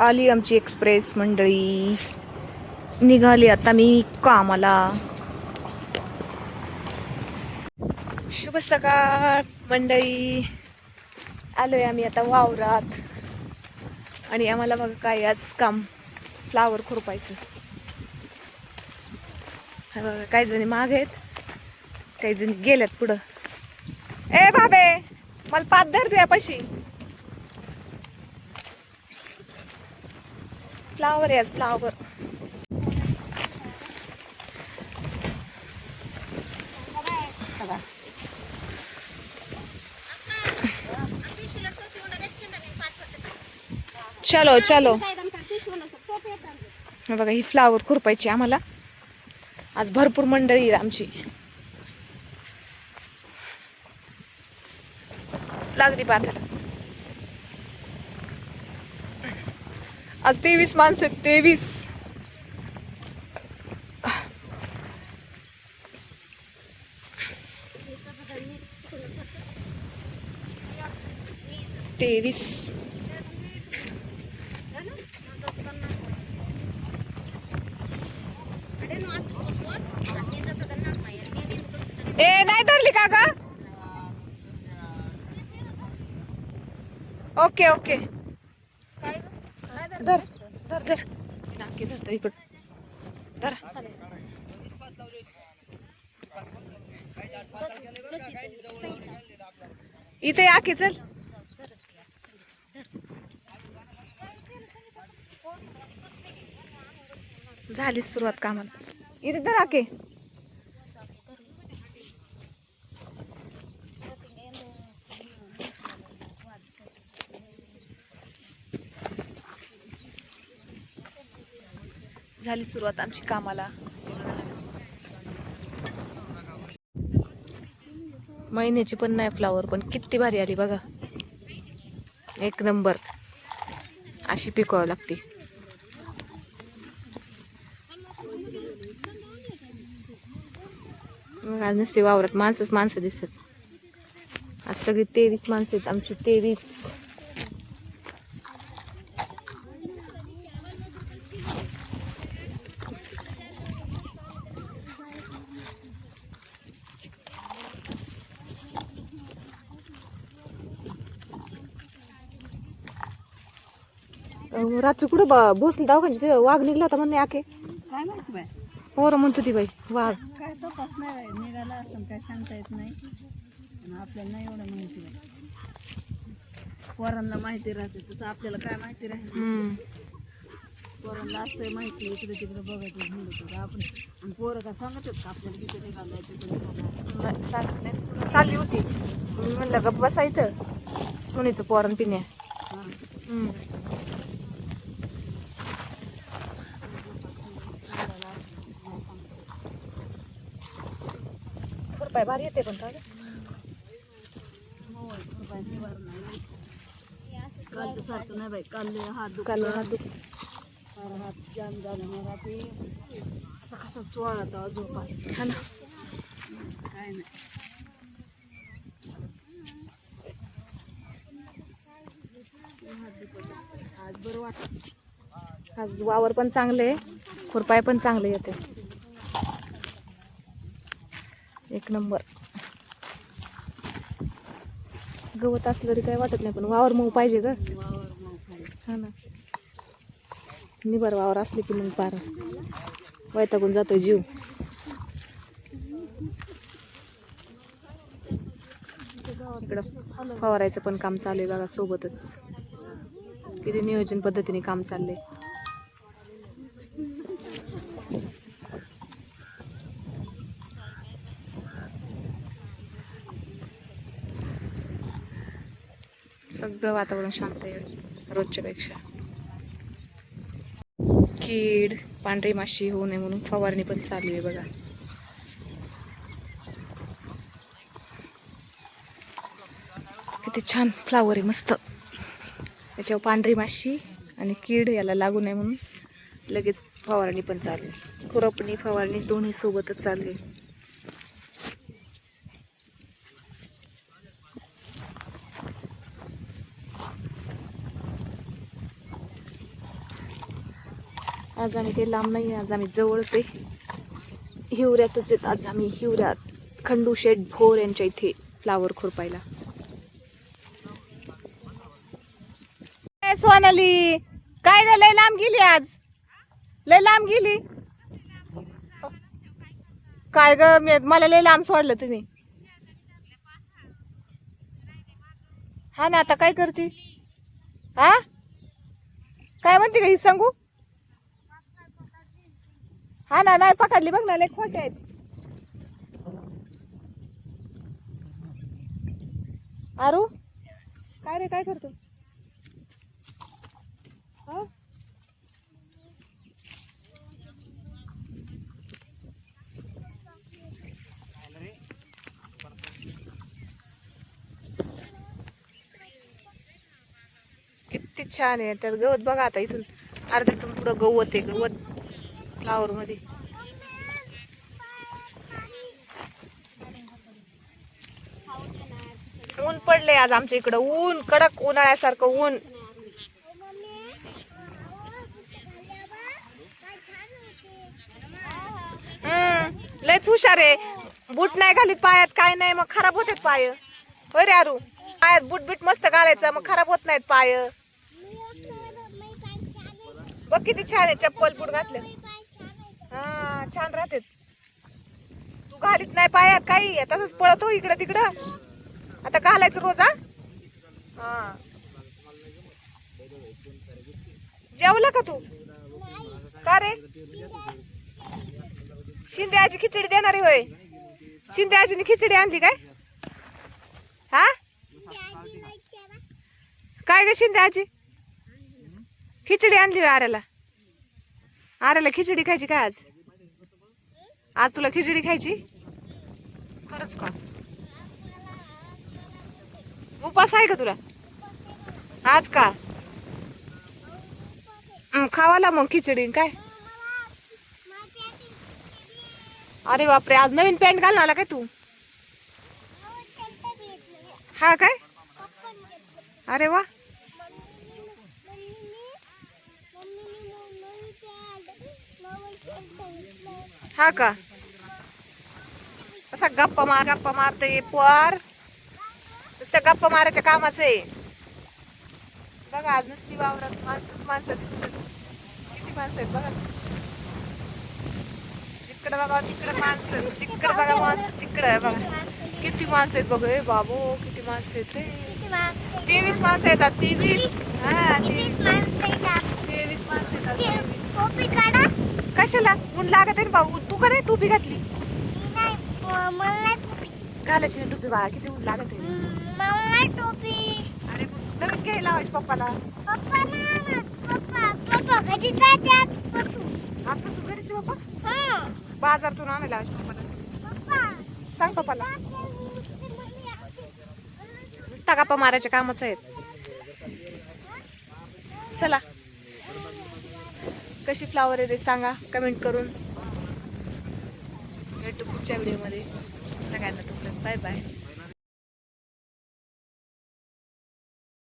आली आमची एक्सप्रेस मंडळी. निघाली आता मी कामाला. शुभ सकाळ मंडळी. आलोय आम्ही आता वावरात आणि आम्हाला बघा काय आज काम फ्लावर खुरपायचं. हा बघा काही जणी माग आहेत, काही जणी गेल्यात पुढं. ए बाबे मला पाच धर द्यापाशी. फ्लावर आहे आज फ्लावर. चलो चलो. बघा ही फ्लावर खुरपायची आम्हाला आज. भरपूर मंडळी आहे आमची. लागली पाथाला. आज 23 माणसं आहेत. 23. ए नाही धरली का ग? Okay okay. धर धर धर नाकी धरतो इकड. धर इथे आके चल. झाली सुरुवात कामाला. इथे धर आके. झाली सुरुवात आमची कामाला. महिन्याची पण नाही फ्लावर, पण किती भारी आली बघा. एक नंबर. अशी पिकवावी लागते. आज नसते वावरात माणसं दिसतात. आज सगळी 23 माणसं आहेत आमची. 23. रात्री कुठं भोसले दवाखान्यात तिथं वाघ निघला होता म्हणणे आके. काय माहिती बाय. पोरं म्हणत होती बाई वाघ. काय तपास नाही बाई. निघाला असं काय सांगता येत नाही. आणि आपल्याला नाही एवढं माहिती बाई. पोरांना माहिती राहते तसं आपल्याला काय माहिती राहील. पोरांना असतंय माहिती. इकडे तिकडे बघायचं म्हणत आपण. आणि पोरं का सांगत का आपल्याला तिथे निघालाय तिथे निघालाय. सांगत नाही. चालली होती मी म्हणलं गप्प बसा इथं. सोनीचं पोरण पिण्या. खुरपाय भारी येते पण का काल सारखं नाही बाई. काल हात दुखायला. हात जाम झाला मला. ते असा कसा चोळा झोपा. हा ना. काय नाही. आज बरं वाटत. आज वावर पण चांगले, खुरपाय पण चांगले येते. एक नंबर. गवत असलं तरी काही वाटत नाही, पण वावर मऊ पाहिजे ग. हा ना. निबर वावर असले की मग पार वैतागून जातोय जीव. इकडं फवारायचं पण काम चालू आहे बघा सोबतच. किती नियोजन पद्धतीने काम चाललंय. सगळं वातावरण शांत आहे रोजच्या पेक्षा. कीड पांढरी माशी होऊ नये म्हणून फवारणी पण चालू आहे बघा. किती छान फ्लावर आहे मस्त. त्याच्यावर पांढरी माशी आणि कीड याला लागू नये म्हणून लगेच फवारणी पण चालू आहे. खुरपणी फवारणी दोन्ही सोबतच चालू आहे. आज आम्ही काही लांब नाही, आज आम्ही जवळच आहे. हिवऱ्यातच आहेत आज आम्ही. हिवऱ्यात खंडू शेठ भोर यांच्या इथे फ्लावर खुरपायला. सोनाली काय ग, लय लांब गेली आज, लय लांब गेली काय ग? मला लय लांब सोडलं तुम्ही. हा ना, आता काय करते? हा काय म्हणते का ही सांगू? हा ना, नाही पकडली बघ ना, लय खोटे आहेत. आरू काय रे, काय करतो? हा? किती छान आहे त्यात गवत बघा. आता इथून अर्ध्यातून पुढं गवत आहे, गवत फ्लावर मध्ये. ऊन पडलंय आज आमच्या इकडं, ऊन कडक, उन्हाळ्यासारखं ऊन. लयच हुशार आहे. बूट नाही घालीत पायात, काय नाही, मग खराब होतात पाय. होय रे आरू, पायात बूट बीट मस्त घालायचं, मग खराब होत नाहीत पाय. बघ किती छान आहे, चप्पल बूट घातले. हा छान राहते. तू घालीत नाही पायात काही, तसंच पळतो इकडं तिकडं. आता घालायचं रोज. हा जेवला का तू? का रे? शिंदे आजी खिचडी देणारी होय? शिंदे आजीने खिचडी आणली काय? हा काय ग शिंदे आजी खिचडी आणली होय आर्याला? आर्याला खिचडी खायची काय आज? आज तुला खिचडी खायची? खरंच का? उपास आहे का तुला आज का? खावाला मग खिचडी काय? अरे बापरे, आज नवीन पॅन्ट घालून आला काय तू? हा काय? अरे वा. हा का? असा गप्पा मारते पोर. नुसत्या गप्पा मारायच्या कामाचं आहे. बघा आज नुसती वावरात माणसं दिसतात. किती माणसं आहेत बघा. तिकडे बघा, तिकडे माणसं, तिकडे बघा माणसं, तिकडे बघा किती माणसं आहेत बघ. बाबू किती माणसं आहेत रे. 23 माणसं येतात. 23. हा 23 माणसं येतात. कशाला ऊन लागत आहे बाबू? तू का नाही टोपी घातली? घालायची ना टोपी बाळा, किती ऊन लागत आहे. अरे नवीन घ्यायला लावायची पप्पाला. आजपासून घरीच आहे पप्पा? बाजारातून आणायला लावायची पप्पाला. सांग पप्पाला. नुसता गप्पा मारायच्या कामाचं आहेत. चला कशी फ्लावर आहे ते सांगा कमेंट करून. भेटू पुढच्या व्हिडिओमध्ये. सगळ्यांना तुमचं बाय बाय.